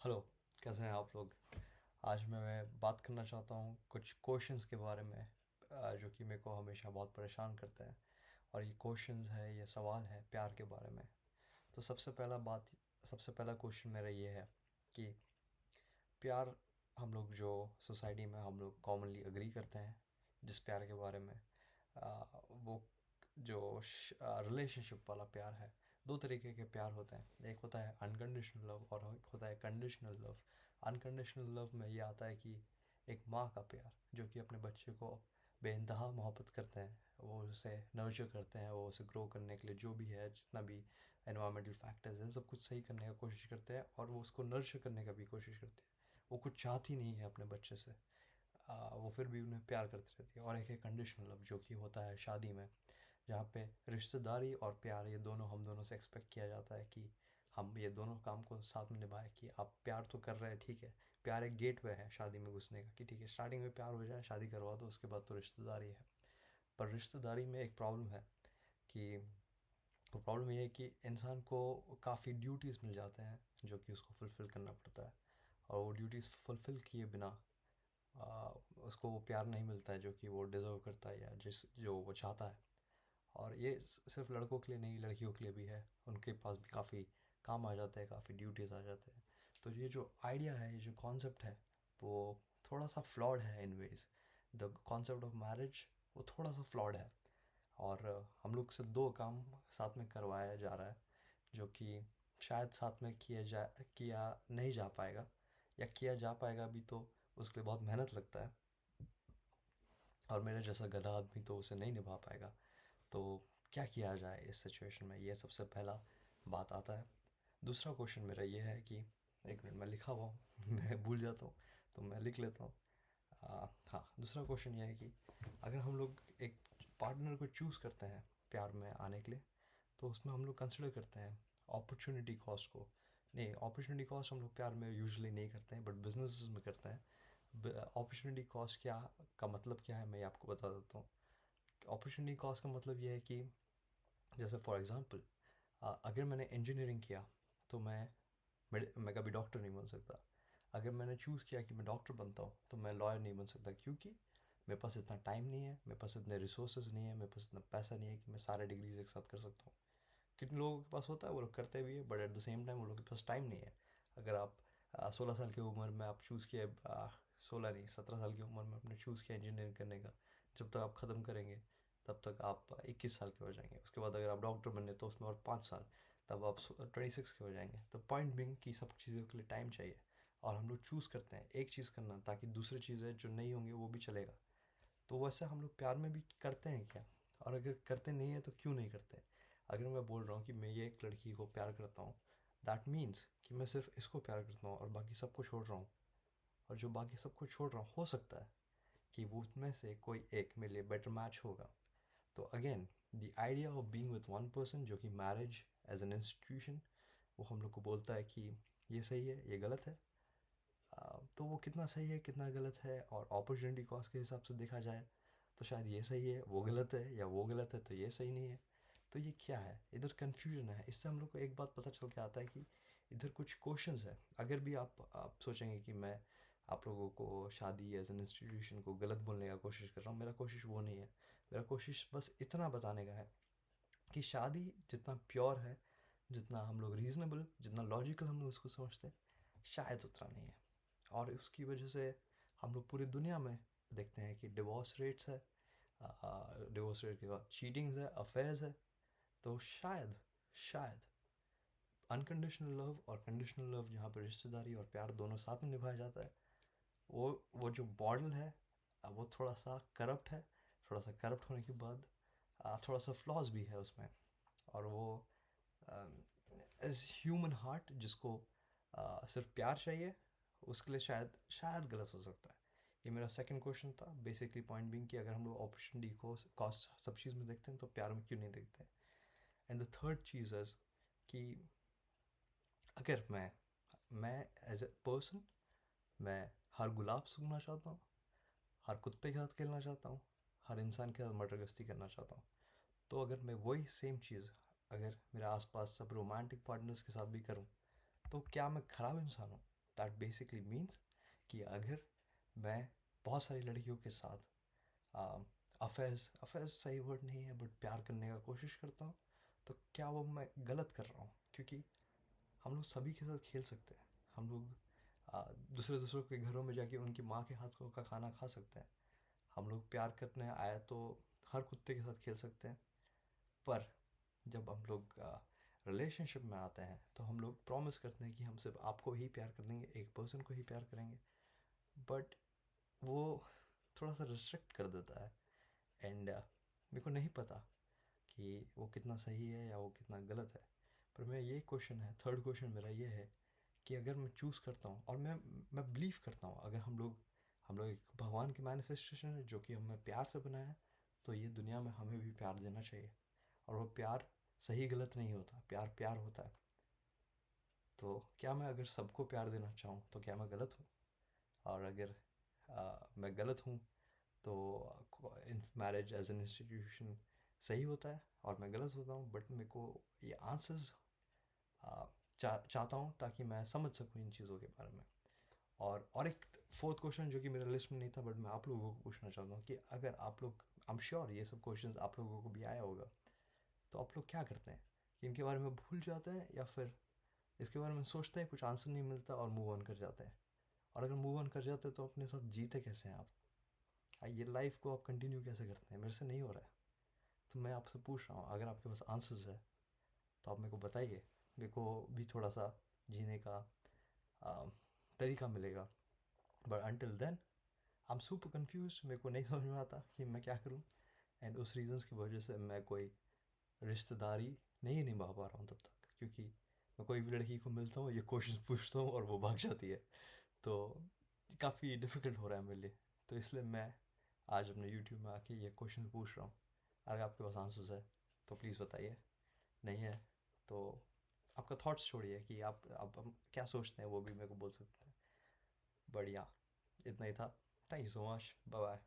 Hello. कैसे हैं आप लोग? आज मैं बात करना चाहता हूँ कुछ क्वेश्चंस के बारे में, जो कि मेरे को हमेशा बहुत परेशान करते हैं। और ये क्वेश्चंस है, ये सवाल है प्यार के बारे में। तो सबसे पहला क्वेश्चन मेरा ये है कि प्यार, हम लोग जो सोसाइटी में हम लोग कॉमनली अग्री करते हैं जिस प्यार के बारे में, वो जो रिलेशनशिप वाला प्यार है। दो तरीके के प्यार होते हैं, एक होता है अनकंडीशनल लव और एक होता है कंडीशनल लव। अनकंडीशनल लव में ये आता है कि एक माँ का प्यार जो कि अपने बच्चे को बेइंतहा मोहब्बत करते हैं, वो उसे नर्चर करते हैं, वो उसे ग्रो करने के लिए जो भी है, जितना भी एनवायरमेंटल फैक्टर्स है, सब कुछ सही करने का कोशिश करते हैं और वो उसको नर्चर करने का भी कोशिश करते हैं। वो कुछ चाहती नहीं है अपने बच्चे से, वो फिर भी उन्हें प्यार करती रहती है। और एक है कंडीशनल लव जो कि होता है शादी में, जहाँ पे रिश्तेदारी और प्यार, ये दोनों हम दोनों से एक्सपेक्ट किया जाता है कि हम ये दोनों काम को साथ में निभाएं। कि आप प्यार तो कर रहे हैं, ठीक है, प्यार एक गेट वे है शादी में घुसने का, कि ठीक है स्टार्टिंग में प्यार हो जाए, शादी करवा दो, उसके बाद तो रिश्तेदारी है। पर रिश्तेदारी में एक प्रॉब्लम है कि वो प्रॉब्लम ये है कि इंसान को काफ़ी ड्यूटीज़ मिल जाते हैं जो कि उसको फुलफ़िल करना पड़ता है। और वो ड्यूटीज़ फुलफ़िल किए बिना आ, उसको वो प्यार नहीं मिलता है जो कि वो डिज़र्व करता है या जिस जो वो चाहता है। और ये सिर्फ लड़कों के लिए नहीं, लड़कियों के लिए भी है। उनके पास भी काफ़ी काम आ जाते हैं, काफ़ी ड्यूटीज़ आ जाते हैं। तो ये जो आइडिया है, ये जो कॉन्सेप्ट है, वो थोड़ा सा फ्लॉड है in ways. The concept of marriage वो थोड़ा सा फ्लॉड है। और हम लोग से दो काम साथ में करवाया जा रहा है जो कि शायद साथ में किया नहीं जा पाएगा, या किया जा पाएगा भी तो उसके लिए बहुत मेहनत लगता है। और मेरे जैसा गधा आदमी तो उसे नहीं निभा पाएगा। तो क्या किया जाए इस सिचुएशन में, ये सबसे पहला बात आता है। दूसरा क्वेश्चन मेरा ये है कि एक मिनट, मैं लिखा हुआ हूँ मैं भूल जाता हूँ, तो मैं लिख लेता हूँ। हाँ, दूसरा क्वेश्चन ये है कि अगर हम लोग एक पार्टनर को चूज़ करते हैं प्यार में आने के लिए, तो उसमें हम लोग कंसिडर करते हैं अपॉर्चुनिटी कॉस्ट को। नहीं, अपॉर्चुनिटी कॉस्ट हम लोग प्यार में यूजुअली नहीं करते हैं, बट बिजनेस में करते हैं। अपॉर्चुनिटी कॉस्ट क्या का मतलब क्या है, मैं ये आपको बता देता हूँ। अपॉर्चुनिटी कॉस्ट का मतलब ये है कि जैसे फॉर एग्जांपल, अगर मैंने इंजीनियरिंग किया तो मैं कभी डॉक्टर नहीं बन सकता। अगर मैंने चूज़ किया कि मैं डॉक्टर बनता हूँ तो मैं लॉयर नहीं बन सकता, क्योंकि मेरे पास इतना टाइम नहीं है, मेरे पास इतने रिसोर्सेज नहीं है, मेरे पास इतना पैसा नहीं है कि मैं सारे डिग्रीज एक साथ कर सकता हूँ। कितने लोगों के पास होता है, वो लोग करते भी है, but at the same time वो लोग के पास टाइम नहीं है। अगर आप 16 साल की उम्र में आप चूज़ किया, 16 नहीं 17 साल की उम्र में आपने चूज़ किया इंजीनियरिंग करने का, जब तक आप ख़त्म करेंगे तब तक आप 21 साल के हो जाएंगे। उसके बाद अगर आप डॉक्टर बने तो उसमें और 5 साल, तब आप 26 के हो जाएंगे। तो पॉइंट बिंग कि सब चीज़ों के लिए टाइम चाहिए। और हम लोग चूज़ करते हैं एक चीज़ करना ताकि दूसरी चीज़ें जो नहीं होंगी वो भी चलेगा। तो वैसे हम लोग प्यार में भी करते हैं क्या? और अगर करते नहीं है तो क्यों नहीं करते? अगर मैं बोल रहा हूँ कि मैं ये एक लड़की को प्यार करता हूँ, दैट मीन्स कि मैं सिर्फ इसको प्यार करता हूँ और बाकी सबको छोड़ रहा हूँ। और जो बाकी सबको छोड़ रहा हूँ, हो सकता है कि वो उसमें से कोई एक मेरे लिए बेटर मैच होगा। तो again, the idea of being with one person, जो कि मैरिज एज एन इंस्टीट्यूशन, वो हम लोग को बोलता है कि ये सही है, ये गलत है। तो वो कितना सही है कितना गलत है, और अपॉर्चुनिटी कॉस्ट के हिसाब से देखा जाए तो शायद ये सही है वो गलत है, या वो गलत है तो ये सही नहीं है। तो ये क्या है, इधर कन्फ्यूजन है। इससे हम लोग को एक बात पता चल के आता है कि इधर कुछ क्वेश्चंस है। अगर भी आप सोचेंगे कि मैं आप लोगों को शादी एज एन इंस्टीट्यूशन को गलत बोलने का कोशिश कर रहा हूँ, मेरा कोशिश वो नहीं है। मेरा कोशिश बस इतना बताने का है कि शादी जितना प्योर है, जितना हम लोग रीजनेबल, जितना लॉजिकल हम लोग उसको समझते हैं, शायद उतना नहीं है। और उसकी वजह से हम लोग पूरी दुनिया में देखते हैं कि डिवोर्स रेट्स है, डिवोर्स रेट के बाद चीटिंग्स है, अफेयर्स है। तो शायद अनकंडीशनल लव और कंडीशनल लव, जहाँ पर रिश्तेदारी और प्यार दोनों साथ में निभाया जाता है, वो जो मॉडल है, वो थोड़ा सा करप्ट है। थोड़ा सा करप्ट होने के बाद थोड़ा सा फ्लॉज भी है उसमें। और वो एज ह्यूमन हार्ट जिसको सिर्फ प्यार चाहिए, उसके लिए शायद शायद गलत हो सकता है। ये मेरा सेकंड क्वेश्चन था। बेसिकली पॉइंट बिंग कि अगर हम लोग अपॉर्चुनिटी को कॉस्ट सब चीज़ में देखते हैं तो प्यार में क्यों नहीं देखते हैं। And the third cheese is कि अगर मैं एज ए पर्सन, मैं हर गुलाब सूंघना चाहता हूँ, हर कुत्ते के साथ खेलना चाहता हूँ, हर इंसान के साथ मर्डर गश्ती करना चाहता हूँ। तो अगर मैं वही सेम चीज़ अगर मेरे आसपास सब रोमांटिक पार्टनर्स के साथ भी करूँ, तो क्या मैं ख़राब इंसान हूँ? दैट बेसिकली मीन्स कि अगर मैं बहुत सारी लड़कियों के साथ अफेयर्स अफेयर्स सही वर्ड नहीं है बट प्यार करने का कोशिश करता हूँ, तो क्या वो मैं गलत कर रहा हूँ? क्योंकि हम लोग सभी के साथ खेल सकते हैं। हम लोग दूसरे दूसरों के घरों में जाके उनकी माँ के हाथों का खाना खा सकते हैं। हम लोग प्यार करने आए तो हर कुत्ते के साथ खेल सकते हैं। पर जब हम लोग रिलेशनशिप में आते हैं तो हम लोग प्रॉमिस करते हैं कि हम सिर्फ आपको ही प्यार करेंगे, एक पर्सन को ही प्यार करेंगे। बट वो थोड़ा सा रिस्ट्रिक्ट कर देता है। एंड मेरे को नहीं पता कि वो कितना सही है या वो कितना गलत है। पर मेरा ये क्वेश्चन है, थर्ड क्वेश्चन मेरा ये है कि अगर मैं चूज़ करता हूँ और मैं बिलीव करता हूँ, अगर हम लोग एक भगवान की मैनिफेस्टेशन है जो कि हमें प्यार से बनाया है, तो ये दुनिया में हमें भी प्यार देना चाहिए। और वो प्यार सही गलत नहीं होता, प्यार प्यार होता है। तो क्या मैं अगर सबको प्यार देना चाहूँ तो क्या मैं गलत हूँ? और अगर मैं गलत हूँ तो in marriage as an institution सही होता है और मैं गलत होता हूँ। बट मेरे को ये आंसर्स चाहता हूँ ताकि मैं समझ सकूँ इन चीज़ों के बारे में। और एक फोर्थ क्वेश्चन जो कि मेरे लिस्ट में नहीं था बट मैं आप लोगों को पूछना चाहता हूँ कि अगर आप लोग, आई एम श्योर ये सब क्वेश्चंस आप लोगों को भी आया होगा, तो आप लोग क्या करते हैं? इनके बारे में भूल जाते हैं या फिर इसके बारे में सोचते हैं, कुछ आंसर नहीं मिलता और मूव ऑन कर जाते हैं? और अगर मूव ऑन कर जाते हैं तो अपने साथ जीते कैसे हैं आप? ये लाइफ को आप कंटिन्यू कैसे करते हैं? मेरे से नहीं हो रहा है। तो मैं आपसे पूछ रहा हूँ, अगर आपके पास आंसर्स है तो आप मेरे को बताइए। मेरे को भी थोड़ा सा जीने का आ, तरीका मिलेगा। But until then I am super confuse, मेरे को नहीं समझ में आता कि मैं क्या करूँ। एंड उस रीज़न्स की वजह से मैं कोई रिश्तेदारी नहीं निभा पा रहा हूँ तब तक, क्योंकि मैं कोई भी लड़की को मिलता हूँ, ये क्वेश्चन पूछता हूँ और वो भाग जाती है। तो काफ़ी डिफ़िकल्ट हो रहा है मेरे लिए। तो इसलिए मैं आज अपने यूट्यूब में आके ये क्वेश्चन पूछ रहा हूँ। अगर आपके पास आंसर्स है तो प्लीज़ बताइए, नहीं है तो आपका थॉट्स छोड़िए कि आप हम क्या सोचते हैं वो भी मेरे को बोल सकते हैं। बढ़िया, इतना ही था। Thank you so much, bye bye.